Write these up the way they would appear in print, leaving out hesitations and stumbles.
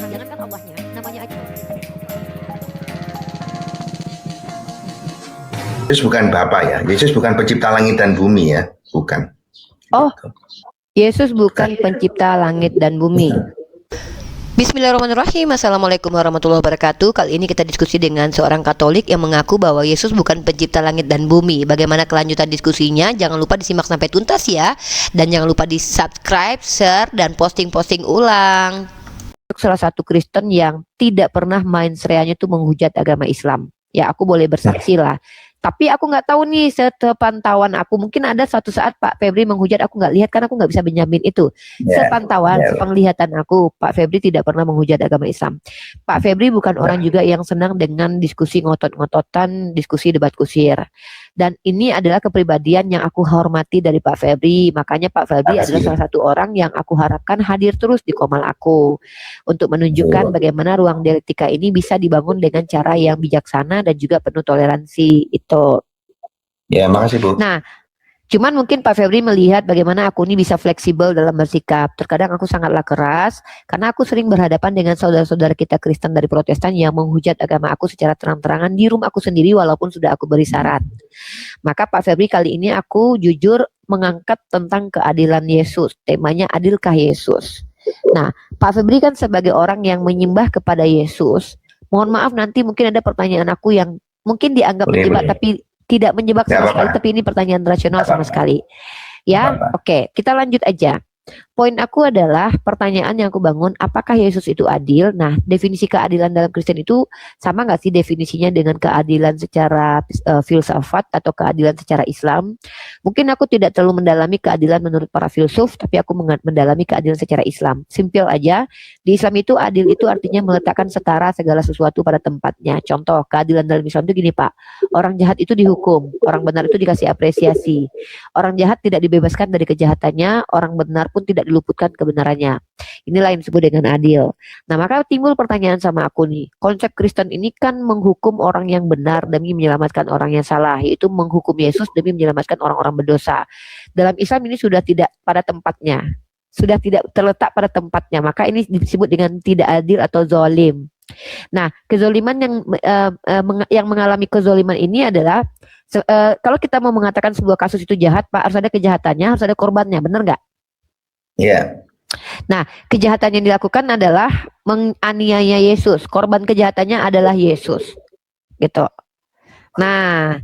Jangankan Allahnya, namanya aja. Yesus bukan Bapa ya. Yesus bukan pencipta langit dan bumi ya. Bukan. Oh, Yesus bukan pencipta langit dan bumi. Bismillahirrahmanirrahim. Assalamualaikum warahmatullahi wabarakatuh. Kali ini kita diskusi dengan seorang Katolik yang mengaku bahwa Yesus bukan pencipta langit dan bumi. Bagaimana kelanjutan diskusinya? Jangan lupa disimak sampai tuntas ya. Dan jangan lupa di subscribe, share, dan posting-posting ulang. Salah satu Kristen yang tidak pernah main sereanya itu menghujat agama Islam. Ya, aku boleh bersaksi lah. Tapi aku nggak tahu nih, sepantauan aku mungkin ada suatu saat Pak Febri menghujat, aku nggak lihat karena aku nggak bisa menjamin itu. Sepantauan, penglihatan aku, Pak Febri tidak pernah menghujat agama Islam. Pak Febri bukan orang juga yang senang dengan diskusi ngotot-ngototan, diskusi debat kusir. Dan ini adalah kepribadian yang aku hormati dari Pak Febri. Makanya Pak Febri adalah salah satu orang yang aku harapkan hadir terus di Komal aku untuk menunjukkan bagaimana ruang dialektika ini bisa dibangun dengan cara yang bijaksana dan juga penuh toleransi itu. Ya, makasih Bu. Nah, cuman mungkin Pak Febri melihat bagaimana aku ini bisa fleksibel dalam bersikap. Terkadang aku sangatlah keras karena aku sering berhadapan dengan saudara-saudara kita Kristen dari Protestan yang menghujat agama aku secara terang-terangan di rumah aku sendiri walaupun sudah aku beri syarat. Maka Pak Febri kali ini aku jujur mengangkat tentang keadilan Yesus. Temanya adilkah Yesus? Nah, Pak Febri kan sebagai orang yang menyembah kepada Yesus. Mohon maaf nanti mungkin ada pertanyaan aku yang mungkin dianggap menjebak tapi tidak menjebak sama sekali, tapi ini pertanyaan rasional sama sekali. Ya, oke, kita lanjut aja. Poin aku adalah pertanyaan yang aku bangun, apakah Yesus itu adil? Nah, definisi keadilan dalam Kristen itu sama nggak sih definisinya dengan keadilan secara filsafat atau keadilan secara Islam? Mungkin aku tidak terlalu mendalami keadilan menurut para filsuf, tapi aku mendalami keadilan secara Islam. Simpel aja, di Islam itu adil itu artinya meletakkan setara segala sesuatu pada tempatnya. Contoh, keadilan dalam Islam itu gini Pak, orang jahat itu dihukum, orang benar itu dikasih apresiasi. Orang jahat tidak dibebaskan dari kejahatannya, orang benar pun tidak diluputkan kebenarannya. Inilah yang disebut dengan adil. Nah, maka timbul pertanyaan sama aku nih. Konsep Kristen ini kan menghukum orang yang benar demi menyelamatkan orang yang salah, yaitu menghukum Yesus demi menyelamatkan orang-orang berdosa. Dalam Islam ini sudah tidak pada tempatnya. Sudah tidak terletak pada tempatnya. Maka ini disebut dengan tidak adil atau zalim. Nah, kezoliman yang mengalami kezoliman ini adalah kalau kita mau mengatakan sebuah kasus itu jahat, Pak, harus ada kejahatannya, harus ada korbannya, benar nggak? Iya. Nah, kejahatan yang dilakukan adalah menganiaya Yesus. Korban kejahatannya adalah Yesus. Gitu. Nah,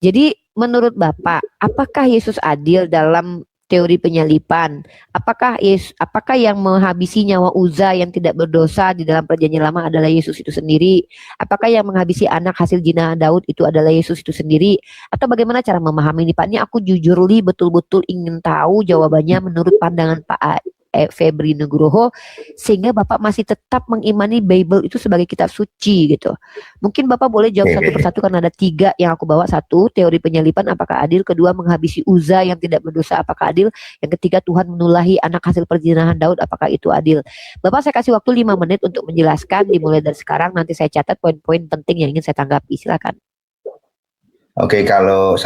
jadi menurut Bapak, apakah Yesus adil dalam teori penyalipan? Apakah yang menghabisi nyawa Uza yang tidak berdosa di dalam perjanjian lama adalah Yesus itu sendiri? Apakah yang menghabisi anak hasil zina Daud itu adalah Yesus itu sendiri? Atau bagaimana cara memahami ini Pak? Ini aku jujur betul-betul ingin tahu jawabannya menurut pandangan Pak Febri Nugroho, sehingga Bapak masih tetap mengimani Bible itu sebagai kitab suci gitu. Mungkin Bapak boleh jawab satu persatu karena ada 3 yang aku bawa. 1, teori penyalipan apakah adil? 2, menghabisi Uza yang tidak berdosa apakah adil? Yang 3, Tuhan menulahi anak hasil perzinahan Daud apakah itu adil? Bapak, saya kasih waktu 5 menit untuk menjelaskan, dimulai dari sekarang, nanti saya catat poin-poin penting yang ingin saya tanggapi. Silakan. Oke, kalau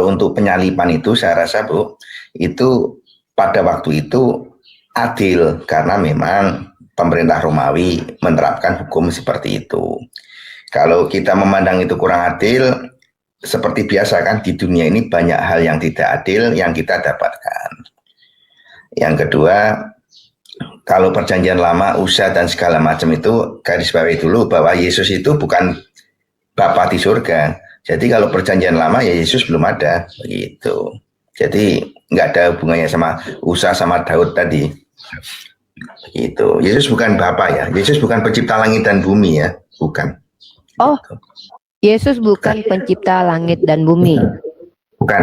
untuk penyalipan itu saya rasa Bu, itu pada waktu itu adil karena memang pemerintah Romawi menerapkan hukum seperti itu. Kalau kita memandang itu kurang adil, seperti biasa kan di dunia ini banyak hal yang tidak adil yang kita dapatkan. Yang kedua, kalau perjanjian lama, Uza dan segala macam itu garis bawahi dulu bahwa Yesus itu bukan Bapa di surga. Jadi kalau perjanjian lama ya Yesus belum ada begitu. Jadi nggak ada hubungannya sama Uza sama Daud tadi. Begitu. Yesus bukan Bapa ya. Yesus bukan pencipta langit dan bumi ya. Bukan. Oh, Yesus bukan pencipta langit dan bumi. Bukan.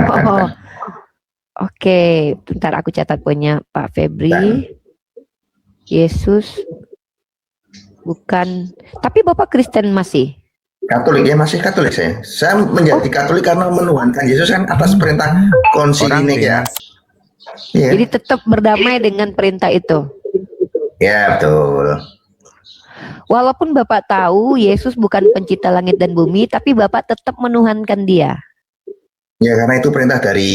Oke, bentar aku catat poinnya Pak Febri. Yesus bukan. Tapi Bapak Kristen masih? Katolik ya, masih Katolik saya. Saya menjadi Katolik karena menuhankan Yesus kan atas perintah Konsili Nikea. Ya. Jadi tetap berdamai dengan perintah itu. Ya, betul. Walaupun Bapak tahu Yesus bukan pencipta langit dan bumi, tapi Bapak tetap menuhankan dia. Ya, karena itu perintah dari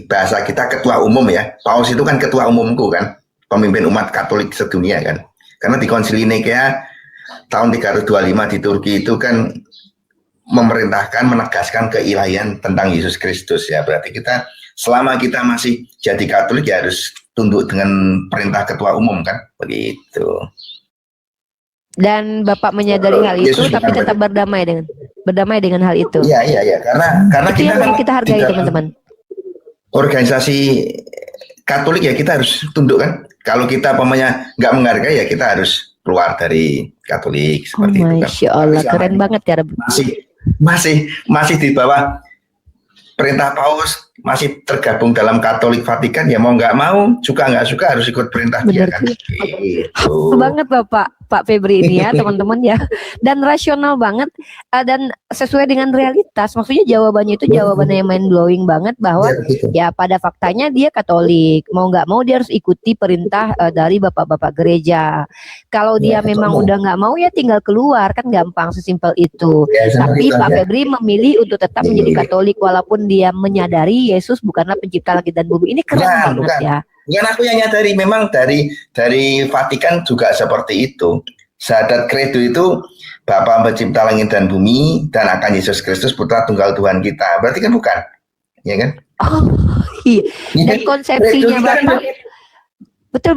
bahasa kita ketua umum ya. Paus itu kan ketua umumku kan, pemimpin umat Katolik sedunia kan. Karena di Konsili Nikea tahun 325 di Turki itu kan memerintahkan, menegaskan keilahian tentang Yesus Kristus ya. Berarti kita selama kita masih jadi Katolik ya harus tunduk dengan perintah ketua umum kan, begitu. Dan Bapak menyadari hal itu, tapi tetap berdamai dengan hal itu. Iya. Karena itu kita yang kita hargai teman-teman. Organisasi Katolik ya kita harus tunduk kan. Kalau kita pemanya nggak menghargai ya kita harus keluar dari Katolik seperti itu kan. Masya Allah, keren banget ya. Masih di bawah perintah Paus, masih tergabung dalam Katolik Vatikan ya mau nggak mau, suka nggak suka harus ikut perintah dia kan. Gitu. Banget Pak Febri ini ya teman-teman ya, dan rasional banget dan sesuai dengan realitas. Maksudnya jawabannya itu jawabannya yang mind blowing banget bahwa ya pada faktanya dia Katolik, mau nggak mau dia harus ikuti perintah dari bapak-bapak gereja. Kalau dia memang udah nggak mau ya tinggal keluar kan, gampang, sesimpel itu. Tapi Pak Febri memilih untuk tetap menjadi Katolik walaupun dia menyadari Yesus bukanlah pencipta langit dan bumi. Ini keren banget ya. Bukan aku yang nyadari, memang dari Vatikan juga seperti itu. Syahadat Credo itu Bapa pencipta langit dan bumi dan akan Yesus Kristus putra tunggal Tuhan kita. Berarti kan bukan, ya kan? Oh iya. Dan konsepsinya Bapak betul.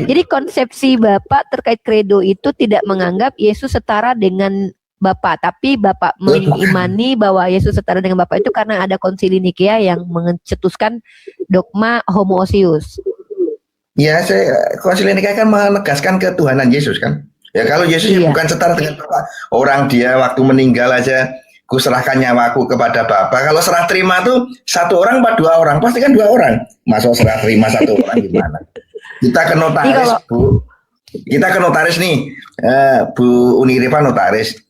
Jadi konsepsi Bapak terkait Credo itu tidak menganggap Yesus setara dengan Bapak, tapi Bapak mengimani bahwa Yesus setara dengan Bapak itu karena ada Konsili Nikea yang mencetuskan dogma homoousios. Ya, Konsili Nikea kan menegaskan ketuhanan Yesus kan. Ya kalau Yesus bukan setara dengan Bapak, orang dia waktu meninggal aja, ku serahkan nyawaku kepada Bapa. Kalau serah terima tuh satu orang apa dua orang? Pasti kan dua orang. Masuk serah terima satu orang gimana? Kita ke notaris, Bu. Kita ke notaris nih, Bu Uniriva notaris.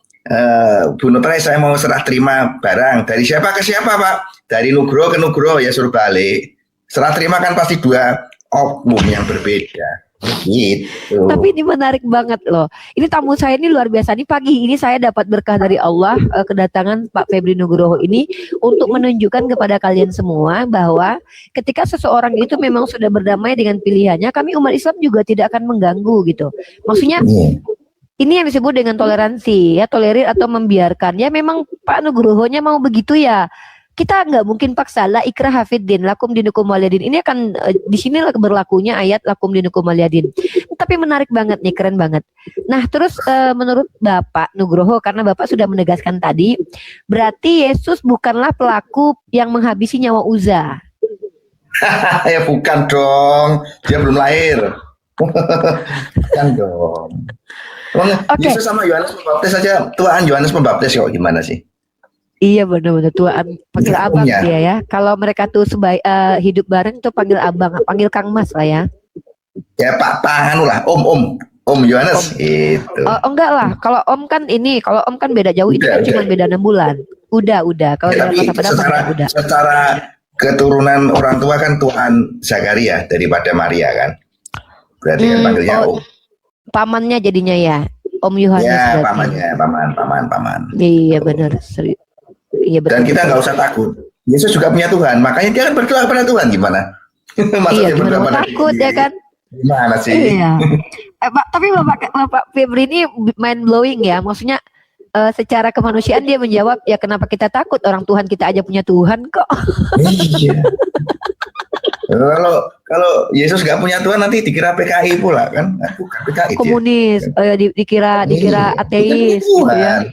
Bu notaris, saya mau serah terima barang dari siapa ke siapa Pak? Dari Nugroho ke Nugroho, ya suruh balik. Serah terima kan pasti dua oknum yang berbeda. Gitu. Tapi ini menarik banget loh. Ini tamu saya ini luar biasa. Nih pagi ini saya dapat berkah dari Allah, kedatangan Pak Febri Nugroho ini untuk menunjukkan kepada kalian semua bahwa ketika seseorang itu memang sudah berdamai dengan pilihannya, kami umat Islam juga tidak akan mengganggu gitu. Maksudnya ini yang disebut dengan toleransi ya, tolerir atau membiarkan. Ya memang Pak Nugrohonya mau begitu ya. Kita nggak mungkin paksa la ikrah hafiddin lakum dinukum waliyadin. Ini akan di sini berlakunya ayat lakum dinukum waliyadin. Tapi menarik banget nih, keren banget. Nah, terus menurut Bapak Nugroho, karena Bapak sudah menegaskan tadi, berarti Yesus bukanlah pelaku yang menghabisi nyawa Uza. Ya bukan dong, dia belum lahir. Bukan dong. Yesus sama Yohanes Pembaptis saja, Tuhan Yohanes Pembaptis kok gimana sih? Iya benar-benar tuaan, panggil abang dia ya. Kalau mereka tuh hidup bareng tuh panggil abang, panggil Kang Mas lah ya. Ya Pak anu lah, Om Yohanes itu. Oh enggak lah, kalau Om kan beda jauh, itu kan cuma beda 6 bulan. Udah. Kalau ya, tapi secara keturunan orang tua kan Tuhan Zakaria daripada Maria kan. Berarti kan panggilnya Om. Pamannya jadinya ya, Om Yohanes. Ya, paman. Iya benar. Iya betul. Dan kita nggak usah takut. Yesus juga punya Tuhan, makanya dia kan berdoa pada Tuhan gimana? Iya, gimana mau takut ya kan? Gimana sih? Iya. Tapi Bapak Febri ini mind blowing ya, maksudnya secara kemanusiaan dia menjawab ya kenapa kita takut, orang Tuhan kita aja punya Tuhan kok. Iya. Kalau Yesus nggak punya Tuhan nanti dikira PKI pula kan? Bukan PKI. Komunis, dikira ateis gitu ya.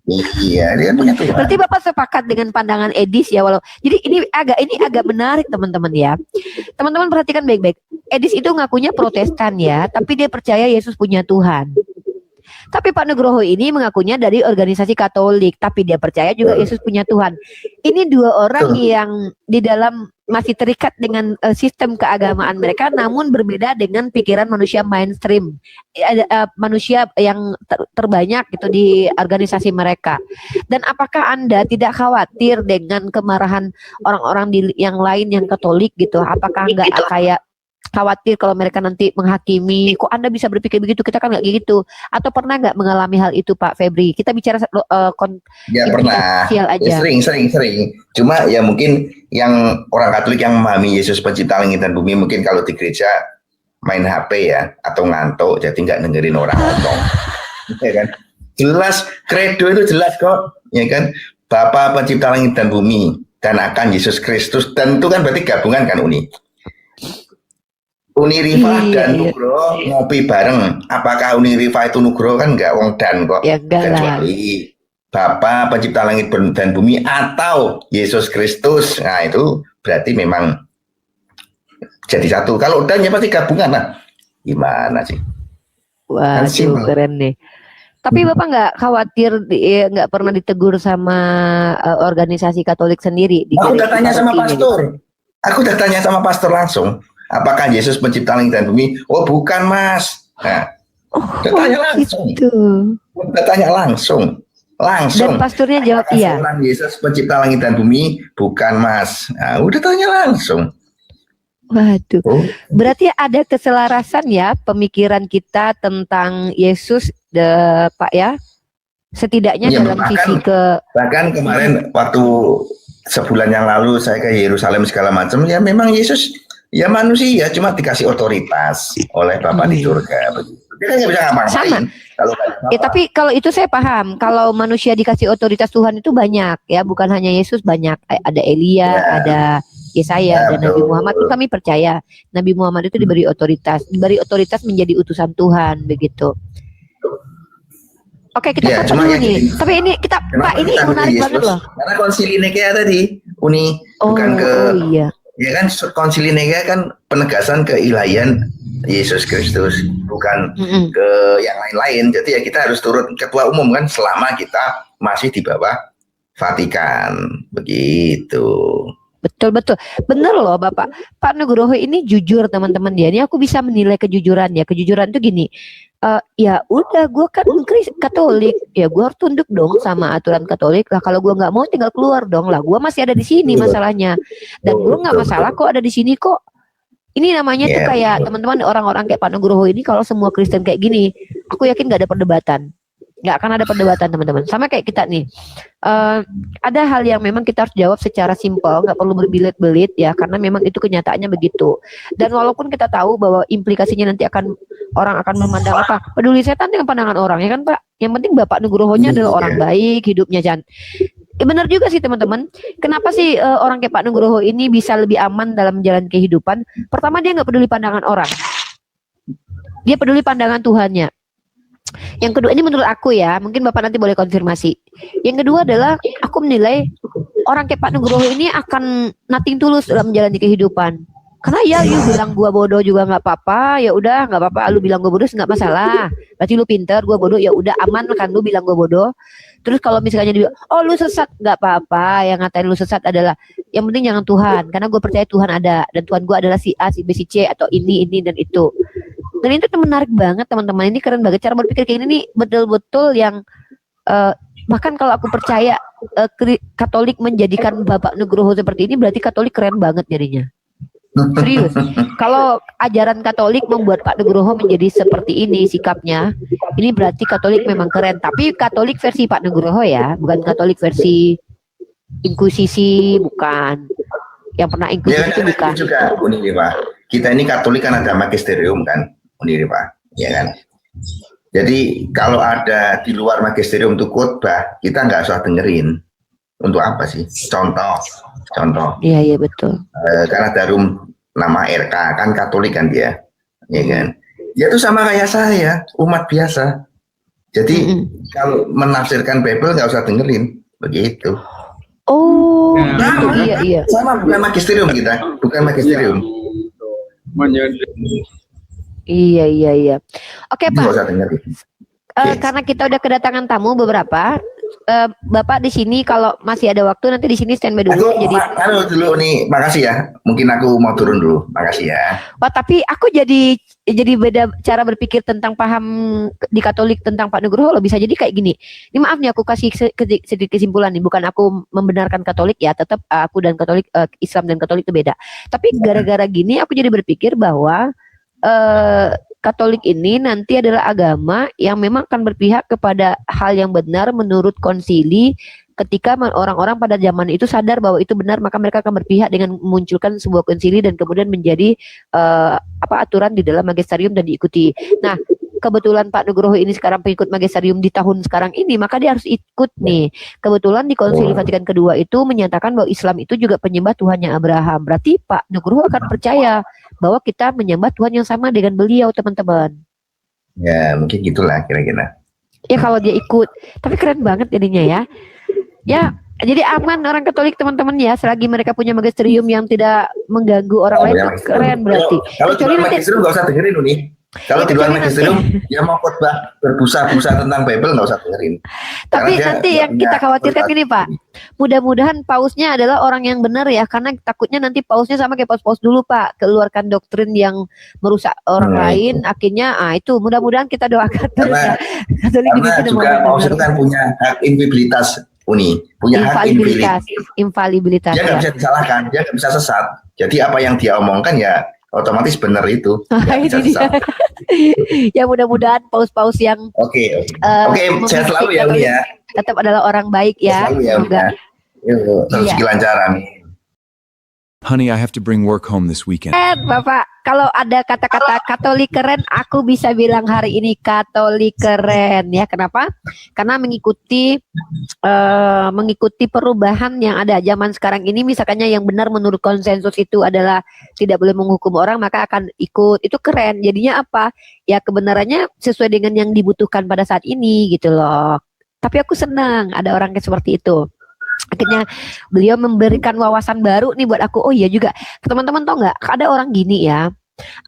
Iya, dia punya Tuhan. Berarti Bapak sepakat dengan pandangan Edis ya, jadi ini agak menarik teman-teman ya. Teman-teman perhatikan baik-baik. Edis itu ngakunya Protestan ya, tapi dia percaya Yesus punya Tuhan. Tapi Pak Nugroho ini mengakunya dari organisasi Katolik, tapi dia percaya juga Yesus punya Tuhan. Ini dua orang yang di dalam masih terikat dengan sistem keagamaan mereka, namun berbeda dengan pikiran manusia mainstream, manusia yang terbanyak gitu di organisasi mereka. Dan apakah Anda tidak khawatir dengan kemarahan orang-orang yang lain yang Katolik gitu? Apakah enggak kayak khawatir kalau mereka nanti menghakimi, kok Anda bisa berpikir begitu, kita kan nggak gitu? Atau pernah nggak mengalami hal itu Pak Febri? Kita bicara ya pernah aja. Ya, sering. Cuma ya mungkin yang orang Katolik yang memahami Yesus pencipta langit dan bumi, mungkin kalau di gereja main HP ya atau ngantuk jadi nggak dengerin orang ngomong, ya kan? Jelas kredo itu jelas kok, ya kan? Bapa pencipta langit dan bumi dan akan Yesus Kristus, dan itu kan berarti gabungan kan Uni Rifa dan Nugroho ngopi bareng. Apakah Uni Rifa itu Nugroho? Kan enggak, wong dan kok. Ya enggak lah. Kecuali Bapa pencipta langit dan bumi atau Yesus Kristus. Nah itu berarti memang jadi satu. Kalau dan ya pasti gabungan lah. Gimana sih? Wah, keren nih. Tapi Bapak nggak khawatir, nggak pernah ditegur sama organisasi Katolik sendiri? Aku udah tanya sama pastor. Aku udah tanya sama pastor langsung. Apakah Yesus pencipta langit dan bumi? Oh bukan mas. Nah, tanya langsung. Gitu. Tanya langsung. Dan pastornya jawab iya. Yesus pencipta langit dan bumi? Bukan mas. Nah, udah tanya langsung. Waduh. Berarti ada keselarasan ya pemikiran kita tentang Yesus, Pak ya? Setidaknya dalam sisi bahkan kemarin waktu sebulan yang lalu saya ke Yerusalem segala macam, ya memang Yesus ya manusia, cuma dikasih otoritas oleh Bapa di surga. Dia kan nggak bisa ngapa-ngapain. Tapi kalau itu saya paham. Kalau manusia dikasih otoritas Tuhan itu banyak ya, bukan hanya Yesus, banyak. Ada Elia, ada Yesaya, dan Nabi Muhammad. Itu kami percaya Nabi Muhammad itu diberi otoritas menjadi utusan Tuhan, begitu. Oke, kita kata dulu nih. Tapi ini Pak, ini menarik banget loh. Karena konsili Nikea tadi, bukan iya. Ya kan konsili Nikea kan penegasan keilahian Yesus Kristus, bukan ke yang lain-lain. Jadi ya kita harus turut ketua umum kan selama kita masih di bawah Vatikan, begitu. Betul. Bener loh Bapak. Pak Nugroho ini jujur teman-teman dia. Ini aku bisa menilai kejujurannya. Kejujuran itu gini. Ya udah, gue kan Katolik, ya gue harus tunduk dong sama aturan Katolik lah. Kalau gue nggak mau tinggal keluar dong lah. Gue masih ada di sini masalahnya, dan gue nggak masalah kok ada di sini kok. Ini namanya tuh kayak teman-teman orang-orang kayak Pak Nugroho ini, kalau semua Kristen kayak gini, aku yakin nggak ada perdebatan. Nggak akan ada perdebatan teman-teman. Sama kayak kita nih, ada hal yang memang kita harus jawab secara simpel, nggak perlu berbelit-belit ya, karena memang itu kenyataannya begitu. Dan walaupun kita tahu bahwa implikasinya nanti orang akan memandang apa, peduli setan dengan pandangan orang, ya kan Pak. Yang penting Bapak Nugrohonya adalah orang baik, hidupnya benar juga sih teman-teman. Kenapa sih orang kayak Pak Nugroho ini bisa lebih aman dalam menjalani kehidupan? Pertama, dia nggak peduli pandangan orang, dia peduli pandangan Tuhannya. Yang kedua, ini menurut aku ya, mungkin Bapak nanti boleh konfirmasi. Yang kedua adalah aku menilai orang kayak Pak Nugroho ini akan nothing tulus dalam menjalani kehidupan. Karena ya you bilang gua bodoh juga nggak apa-apa, ya udah nggak apa-apa. Lu bilang gua bodoh nggak masalah. Berarti lu pinter, gua bodoh, ya udah aman kan lu bilang gua bodoh. Terus kalau misalnya dia, oh lu sesat, nggak apa-apa. Yang ngatain lu sesat adalah yang penting jangan Tuhan, karena gue percaya Tuhan ada, dan Tuhan gue adalah si A, si B, si C, atau ini dan itu. Dan itu menarik banget teman-teman, ini keren banget cara berpikir kayak ini nih, betul-betul yang bahkan kalau aku percaya Katolik menjadikan Bapak Nugroho seperti ini, berarti Katolik keren banget jadinya. Serius. Kalau ajaran Katolik membuat Pak Nugroho menjadi seperti ini sikapnya, ini berarti Katolik memang keren. Tapi Katolik versi Pak Nugroho ya, bukan Katolik versi Inkuisisi, bukan. Yang pernah Inkuisisi itu bukan. Juga Uniripa. Kita ini Katolik kan ada magisterium kan, Uniripa, ya kan. Jadi kalau ada di luar magisterium itu khotbah, kita nggak usah dengerin. Untuk apa sih? Contoh. Iya betul. Karena Darum nama RK kan Katolik kan dia, ya kan? Dia tuh sama kayak saya, umat biasa. Jadi kalau menafsirkan Bible nggak usah dengerin, begitu. Oh, gitu. Iya. Sama, bukan magisterium kita, bukan magisterium. Iya. Oke Pak. Nggak usah dengerin. Karena kita udah kedatangan tamu beberapa, Bapak di sini kalau masih ada waktu nanti di sini standby dulu. Halo dulu nih, makasih ya. Mungkin aku mau turun dulu, makasih ya. Wah, tapi aku jadi beda cara berpikir tentang paham di Katolik tentang Pak Nugroho. Bisa jadi kayak gini. Ini maaf nih aku kasih sedikit kesimpulan nih. Bukan aku membenarkan Katolik ya, tetap aku dan Katolik, Islam dan Katolik itu beda. Tapi gara-gara gini aku jadi berpikir bahwa Katolik ini nanti adalah agama yang memang akan berpihak kepada hal yang benar menurut konsili ketika orang-orang pada zaman itu sadar bahwa itu benar, maka mereka akan berpihak dengan memunculkan sebuah konsili dan kemudian menjadi aturan di dalam magisterium dan diikuti. Nah, kebetulan Pak Nugroho ini sekarang pengikut magisterium di tahun sekarang ini, maka dia harus ikut nih. Kebetulan di Konsili Vatikan kedua itu menyatakan bahwa Islam itu juga penyembah Tuhannya Abraham. Berarti Pak Nugroho akan percaya bahwa kita menyembah Tuhan yang sama dengan beliau, teman-teman. Ya, mungkin gitulah kira-kira. Ya kalau dia ikut. Tapi keren banget jadinya ya. Ya, jadi aman orang Katolik teman-teman ya, selagi mereka punya magisterium yang tidak mengganggu orang lain, itu keren berarti. Kalau di luar magisterium nggak usah dengerin nih. Kalau di luar magisterium dia mau khotbah berbusa-busa tentang Bible nggak usah dengerin. Tapi nanti yang kita khawatirkan gini Pak, mudah-mudahan pausnya adalah orang yang benar ya, karena takutnya nanti pausnya sama kayak paus-paus dulu Pak, keluarkan doktrin yang merusak orang lain, akhirnya itu mudah-mudahan kita doakan terus ya. Karena juga paus itu kan punya hak infalibilitas punya hak infalibilitas. Dia nggak bisa disalahkan, dia nggak bisa sesat. Jadi apa yang dia omongkan ya otomatis benar itu. Ya mudah-mudahan paus-paus yang Oke, sehat selalu ya Uni ya. Tetap adalah orang baik ya. Selalu ya Uni ya. Terus kelancaran. Honey, I have to bring work home this weekend. Bapak, kalau ada kata-kata Katolik keren, aku bisa bilang hari ini Katolik keren ya. Kenapa? Karena mengikuti perubahan yang ada zaman sekarang ini. Misalkannya yang benar menurut konsensus itu adalah tidak boleh menghukum orang, maka akan ikut. Itu keren. Jadinya apa? Ya kebenarannya sesuai dengan yang dibutuhkan pada saat ini gitu loh. Tapi aku senang ada orang yang seperti itu. Akhirnya beliau memberikan wawasan baru nih buat aku. Oh iya juga, teman-teman tau nggak? Ada orang gini ya,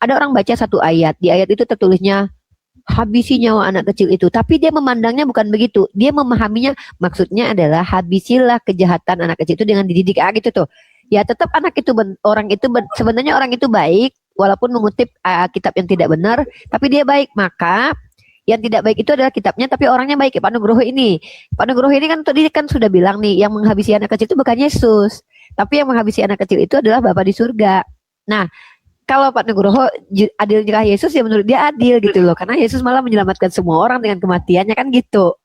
ada orang baca satu ayat, di ayat itu tertulisnya habisi nyawa anak kecil itu, tapi dia memandangnya bukan begitu. Dia memahaminya maksudnya adalah habisilah kejahatan anak kecil itu dengan dididik gitu tuh. Ya tetap anak itu sebenarnya orang itu baik walaupun mengutip kitab yang tidak benar, tapi dia baik. Maka yang tidak baik itu adalah kitabnya, tapi orangnya baik. Pak Nugroho ini kan tadi kan sudah bilang nih, yang menghabisi anak kecil itu bukan Yesus, tapi yang menghabisi anak kecil itu adalah Bapa di surga. Nah, kalau Pak Nugroho adil juga Yesus, ya menurut dia adil gitu loh, karena Yesus malah menyelamatkan semua orang dengan kematiannya kan gitu.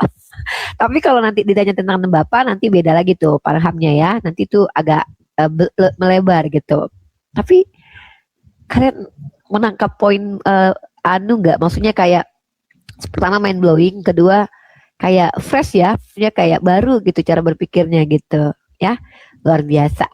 Tapi kalau nanti ditanya tentang Bapa, nanti beda lagi tuh pahamnya ya, nanti itu agak melebar gitu. Tapi kalian menangkap poin nggak? Maksudnya kayak pertama mind blowing, kedua kayak fresh ya, kayak baru gitu cara berpikirnya gitu ya, luar biasa.